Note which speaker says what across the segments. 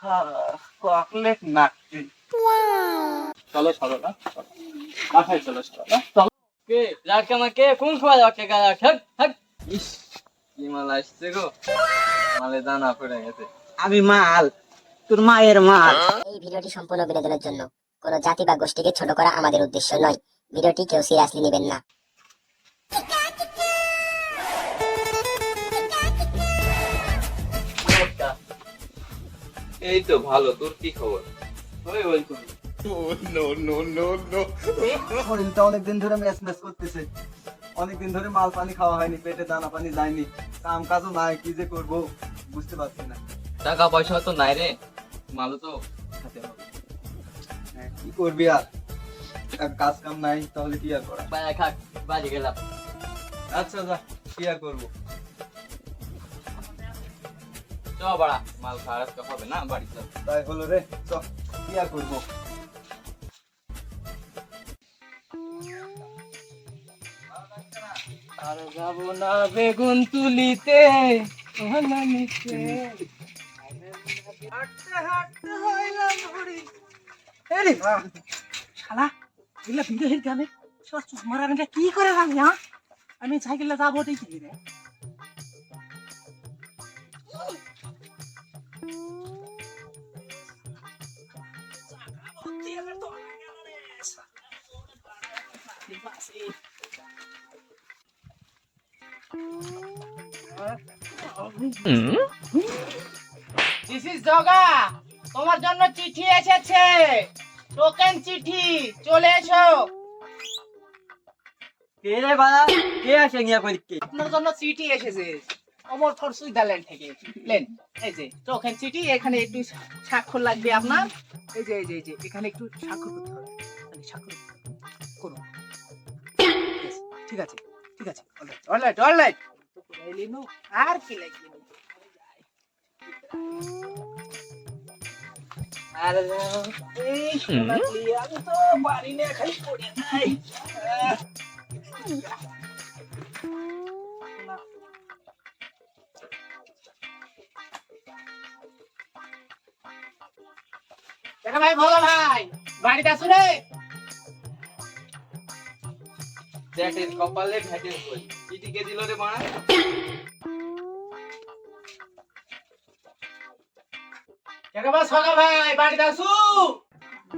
Speaker 1: Chocolate নাকি? চলো চলো না, মাথায় চলো চলো না, চলো।
Speaker 2: কে রাখ আমাকে কোন খাওয়া রাখে গায়া থাক থাক। ইস কি মাল আসছে গো, মালে দানা পড়ে গেছে।
Speaker 1: আমি মাল, তোর মায়ের মাল।
Speaker 3: এই ভিডিওটি সম্পূর্ণ বিনোদনের জন্য। কোনো জাতি বা গোষ্ঠীকে ছোট করা আমাদের উদ্দেশ্য নয়। ভিডিওটি কেউ সিরিয়াসলি নেবেন না।
Speaker 2: এই তো ভালো, তোর কি খবর?
Speaker 1: ওই ওই করি। শরীরটা অনেকদিন ধরে ম্যাচ ম্যাচ করতেছে, অনেকদিন ধরে মাল পানি খাওয়া হয়নি, পেটে দানা পানি যায়নি, কাম কাজও নাই, কি যে করবো বুঝতে পারছি না।
Speaker 2: টাকা পয়সা তো নাই রে, মালও তো খেতে হবে।
Speaker 1: হ্যাঁ, কি করবি আর, কাজ কাম নাই, তাহলে কি আর করা।
Speaker 2: বাড়ি খাক, বাড়ি গেলাম।
Speaker 1: আচ্ছা যা, কি আর করবো।
Speaker 2: চ বাড়া, মাল খাওয়ার আজকে হবে না, বাড়ি চল।
Speaker 1: তাই হলো রে, চ, কি আর করবো।
Speaker 2: আর যাব না বেগুন তুলিতে, ওহলা নিতে।
Speaker 1: হাঁটতে হাঁটতে হইলাম ঘুরি। এরে বাহ, শালা এগুলা বিদেশের গানে সব চশমার আমি কি করে আমি, হ্যাঁ আমি সাইকেলে যাবো দেখি রে।
Speaker 4: দিস ইজ জগা, তোমার জন্য চিঠি এসেছে, টোকেন চিঠি, চলে এসো।
Speaker 2: কে রে বাড়া, কে আসে গিয়া কই কি?
Speaker 4: আপনার জন্য চিঠি এসেছে অমর ফর সুইজারল্যান্ড থেকে। লেন, এই যে টোকেন চিঠি, এখানে একটু স্বাক্ষর লাগবে আপনার। এই যে এই যে এই যে এখানে একটু স্বাক্ষর করতে হবে, স্বাক্ষর করুন। ঠিক আছে ঠিক আছে, অলরাইট অলরাইট। আর কি লাগবে? আরে এই সোনালি, আমি তো পারি না, খালি পড়ে যাই। দেখা ভাই, ভালো ভাই, বাড়িতে আসো রে।
Speaker 2: দেখেন কপালে ভেটে কই, চিঠি কে দিল রে বাড়া?
Speaker 4: দেখা ভাই, সগা ভাই, বাড়িতে আসো।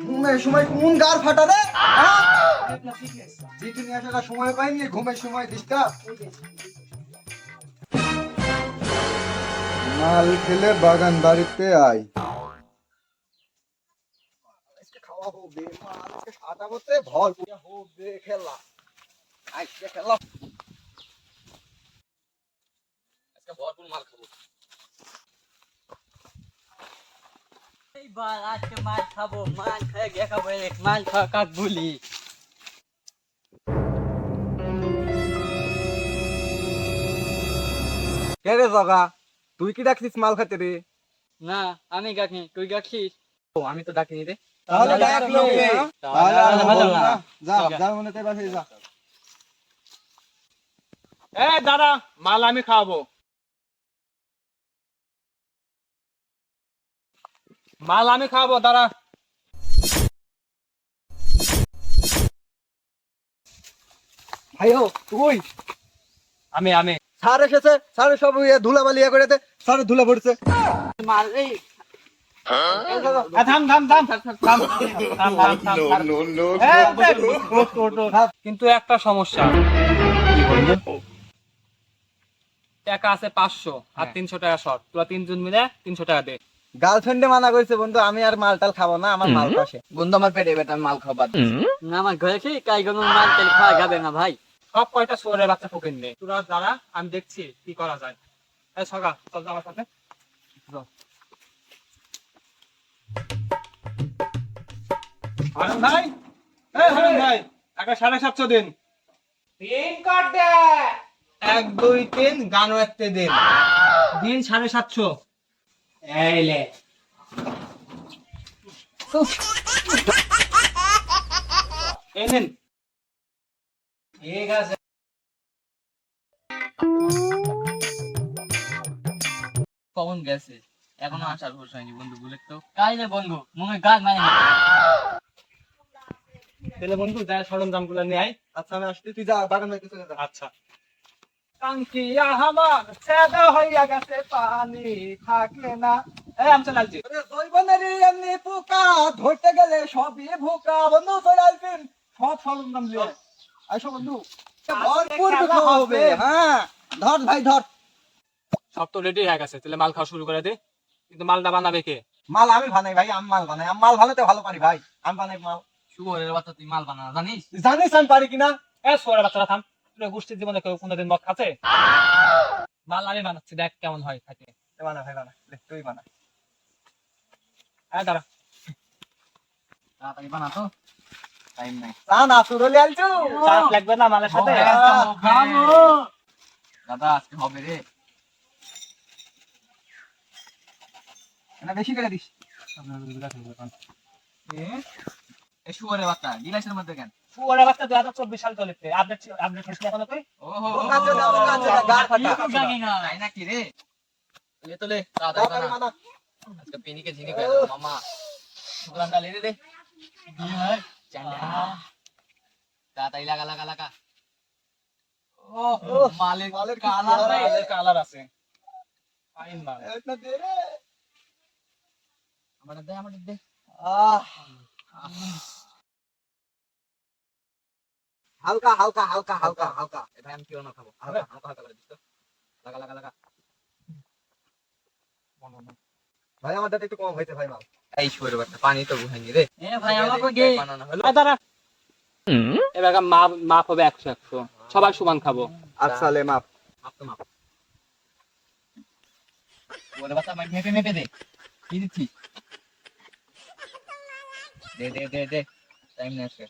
Speaker 1: ঘুমের সময় কোন গার ফাটা রে, চিঠি নিয়ে আসার সময় পাইনি, ঘুমের সময় ডিস্টার্ব। মাল খেলে বাগান বাড়িতে আয়, খাওয়া হবে, মাল সাদা মতে ভর হবে, খেলা আজকে খেলা।
Speaker 2: আজকে ভরপুর মাল খাবো। এইবার আজকে মাল খাবো, মাল খেয়ে দেখাবো, মাল খাওয়া কাক বলি।
Speaker 1: কে রে জগা, তুই কি ডাকছিস মাল খেতে রে?
Speaker 2: না আমি ডাকি, তুই ডাকছিস? ও আমি তো ডাকিনি রে।
Speaker 1: তাহলে ডাক লোকে, তাহলে আর
Speaker 2: ভালো
Speaker 1: বল
Speaker 2: না।
Speaker 1: না, যা যা মনে তাই বাসে যা।
Speaker 5: এ দাদা, মাল আমি খাওয়াবো। মাল আমি খাওয়াবো, দাঁড়া।
Speaker 1: ভাইও তুই,
Speaker 5: আমি
Speaker 1: স্যার এসেছে, স্যার সব ধুলাবালি করে দে, স্যার ধুলা পড়ছে।
Speaker 2: মাল এই
Speaker 5: থাম থাম থাম থাম থাম থাম থাম থাম। কিন্তু একটা সমস্যা। কি বলবো? টাকা আছে 500 আর 300 টাকা শর্ট, তোরা তিনজন মিলে 300 টাকা দে।
Speaker 1: গার্লফ্রেন্ডে মানা করেছে বন্ধু, আমি আর মাল টাল খাবো না, আমার মাল পাশে।
Speaker 2: বন্ধু আমার পেটে ব্যথা, মাল খাবার। না আমার ঘরে খেয়ে কাই কোনো মাল তেল খাওয়া যাবে না ভাই।
Speaker 5: সব কয়টা সোরে বাচ্চা ফকির নে, তোরা দাঁড়া, আমি দেখছি কি করা যায়। এই সগা, চল আমার সাথে। হারুন ভাই, এই হারুন ভাই, একটা 750 দিন।
Speaker 4: তিন কাট দে।
Speaker 5: 1 2 3 গানো একতে দিন, দিন 750।
Speaker 4: এই লে,
Speaker 5: এই নিন।
Speaker 4: ঠিক আছে।
Speaker 2: কখন গেছে? এখনো আসার হুঁশ হয়নি বন্ধু বুলেট তো কাই রে বন্ধু মনে গাছ মানে
Speaker 5: তাহলে বন্ধু যাই সরঞ্জাম গুলো নিয়ে আয়।
Speaker 6: আচ্ছা আমি আসছি, তুই যা বাগান বাড়িতে চলে যা।
Speaker 5: আচ্ছা। টাঙ্কিয়া আমার ছেদা হইয়া গেছে পানি থাকে না। এই আমি চলে আসছি।
Speaker 6: জৈবনেরই এমনি পোকা ধরতে গেলে সবই ভোকা। বন্ধু চলে আসবেন, সব সরঞ্জাম নিয়ে আইসো বন্ধু। ভরপুর পিঠা হবে। হ্যাঁ ধর ভাই ধর।
Speaker 5: সব তো রেডি হয়ে গেছে, তাহলে মাল খাওয়া শুরু করে দে। কিন্তু মালটা বানাবে কে?
Speaker 6: মাল আমি বানাই ভাই, আমি মাল বানাই। আমি মাল বানাতে ভালো পারি ভাই, আমি বানাই মাল।
Speaker 2: শুয়োরের বাচ্চা তুই মাল বানা জানিস
Speaker 6: জানিস আমি পারি কিনা?
Speaker 5: এ সোয়ার বাচ্চারা থাম। তোর গোষ্ঠীর জীবনে কেউ কোনোদিন মদ খাচ্ছে? মাল আমি বানাচ্ছি, দেখ কেমন হয় থাকে।
Speaker 6: বানা ভাই বানা, লে, তুই বানা।
Speaker 5: হ্যাঁ দাঁড়া।
Speaker 2: তাড়াতাড়ি বানা তো টাইম নাই
Speaker 6: চা না সুরলি আলছু।
Speaker 5: চাপ লাগবে না মালের সাথে?
Speaker 2: দাদা আজকে হবে রে
Speaker 6: না বেশি করে দিস।
Speaker 2: এই শুয়োরের বাচ্চা গিলাসের মধ্যে কেন
Speaker 5: সোয়ার বাচ্চা 2024 সাল চলেছে। আপডেট হয়েছিল এখনো তুই?
Speaker 2: ওহো
Speaker 6: বোকা চোদা, গাড় ফাটা।
Speaker 2: তাই নাকি রে লে তো লে তাড়াতাড়ি
Speaker 6: তাড়াতাড়ি
Speaker 2: বানা
Speaker 6: বানা।
Speaker 2: আজকে পিনিকে ঝিনি করে দাও মামা শুকলান ডালে দে তাড়াতাড়ি লাগা লাগা লাগা ও মালের কালার নাই
Speaker 5: মালের কালার আছে। ফাইন মাল।
Speaker 6: এটা দে রে।
Speaker 2: আমাদের দে
Speaker 6: আহ হালকা হালকা হালকা হালকা হালকা।
Speaker 2: এটা আমি কেউ না খাবো হালকা হালকা হালকা করে দিস তো লাগা লাগা লাগা
Speaker 6: ভাই আমার দাঁত একটু কম হয়েছে ভাই মাল।
Speaker 2: এই শুয়োরের বাচ্চা পানি তো বুঝাইনি রে এ ভাই আমাকে গে বানানো হলো
Speaker 5: এই দাঁড়া। এবার মাপ হবে 100-100, সবাই সমান খাবো।
Speaker 6: আচ্ছা লে মাপ।
Speaker 2: মাপ তো মাপ শুয়োরের বাচ্চা মেপে মেপে দে কি দিচ্ছিস দে দে দে দে টাইম নেই আজকে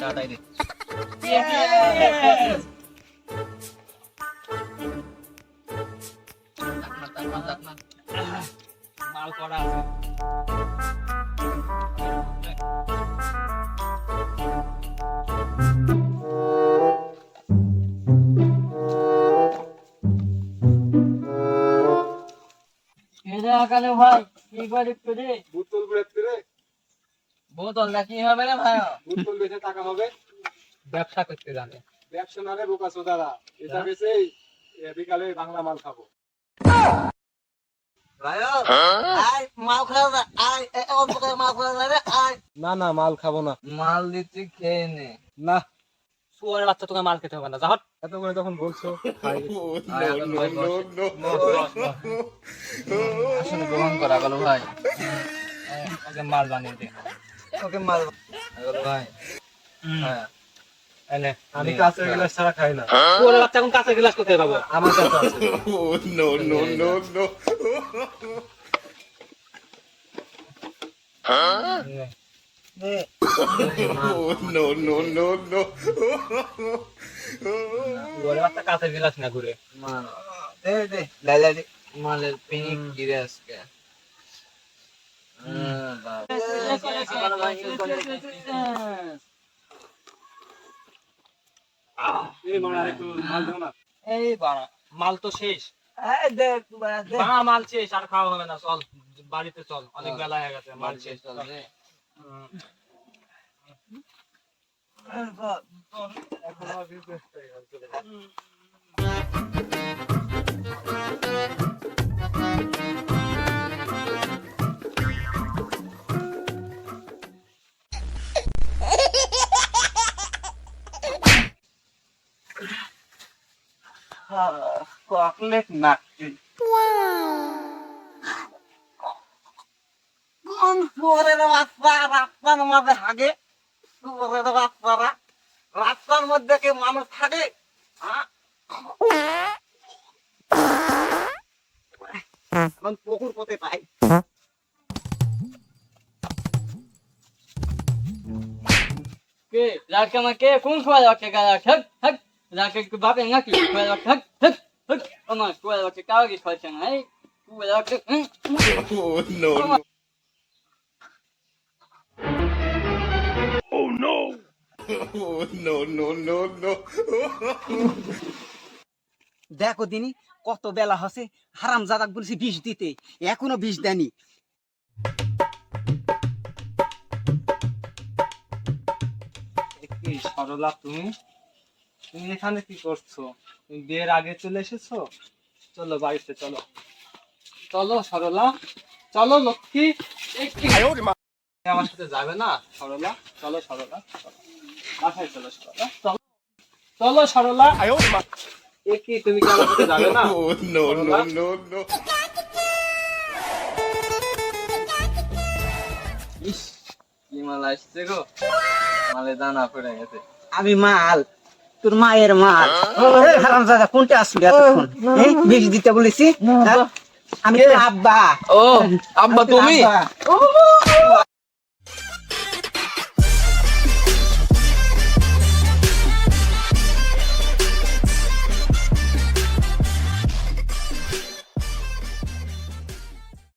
Speaker 2: তাড়াতাড়ি দে
Speaker 5: মাল করা আছে।
Speaker 2: ভাই কি করে রে
Speaker 6: বোতল গুড়াতে রে।
Speaker 2: বোতল না কি হবে রে ভাই
Speaker 6: বোতল বেচে টাকা হবে।
Speaker 5: ব্যবসা করতে জানে।
Speaker 6: ব্যবসা না রে বোকা চোদারা। এটা বেচেই বিকালে বাংলা মাল খাবো। না না মাল খাবো না।
Speaker 2: মাল দিচ্ছি খেয়ে নে
Speaker 6: না
Speaker 5: শুয়ারের বাচ্চা তোকে মাল খেতে হবে না, যা হট।
Speaker 6: এত করে যখন বলছো খাই।
Speaker 2: আসলে গ্রহণ করা গেল ভাই
Speaker 5: ওকে মাল বানিয়ে দে।
Speaker 6: ওকে মাল।
Speaker 2: ভাই হ্যাঁ
Speaker 5: এনে
Speaker 6: আমি কাঁচের গ্লাস ছাড়া খাই না।
Speaker 5: শুয়ারের বাচ্চা এখন কাঁচের গ্লাস কোথায় পাবো?
Speaker 6: আমার কাছে আছে।
Speaker 5: শুয়ারের বাচ্চা কাঁচের গ্লাস না ঘুরে।
Speaker 2: মাল
Speaker 6: দে দে লাইলা দে।
Speaker 2: মালের পিনিক গিরে আজকে
Speaker 5: এই মাল আরেকটু মাল দাও না।
Speaker 2: এই বাড়া
Speaker 5: মাল তো শেষ। মাল শেষ, আর খাওয়া হবে না। চল বাড়িতে চল, অনেক বেলা হয়ে গেছে। মাল শেষ।
Speaker 2: চল রে
Speaker 6: চকলেট না কোন শুয়ারের বাচ্চা রাস্তার মধ্যে হাগে? শুয়ারের বাচ্চারা রাস্তার মধ্যে কি মানুষ থাকে? এখন পুকুর পথে পাই।
Speaker 2: কে রাকে আমাকে কোন খোয়া রাকে গায়া হক হক রাকে বাপে নাকি খোয়া রাকে হক হক হক আমার খোয়া রাকে কাও কি খাচ্ছে না এই খোয়া রাকে
Speaker 6: দেখো দিনি কত বেলা হচ্ছে হারাম জাদাক বলছি বিষ দিতে এখনো বিষ দেয়নি।
Speaker 5: কি সরলা, তুমি তুমি এখানে কি করছো? তুমি বিয়ের আগে চলে এসেছো? চলো বাড়িতে চলো। চলো সরলা, চলো লক্ষ্মী। তুমি আমার সাথে যাবে না সরলা? চলো সরলা, চলো বাসায় চলো সরলা, চলো চলো সরলা। এ কি, তুমি কি আমার সাথে যাবে না?
Speaker 2: ইস, কি মাল আসছে গো, মালে দানা পড়ে গেছে।
Speaker 6: আমি মাল, তোর মায়ের মাল। হারাম জাদা কোনটা আসবে এতক্ষণ? বিষ দিতে বলেছি। হ্যাঁ? আমি তোর আব্বা।
Speaker 2: ও আব্বা,
Speaker 6: আমি তোর
Speaker 2: তুমি?
Speaker 6: আব্বা।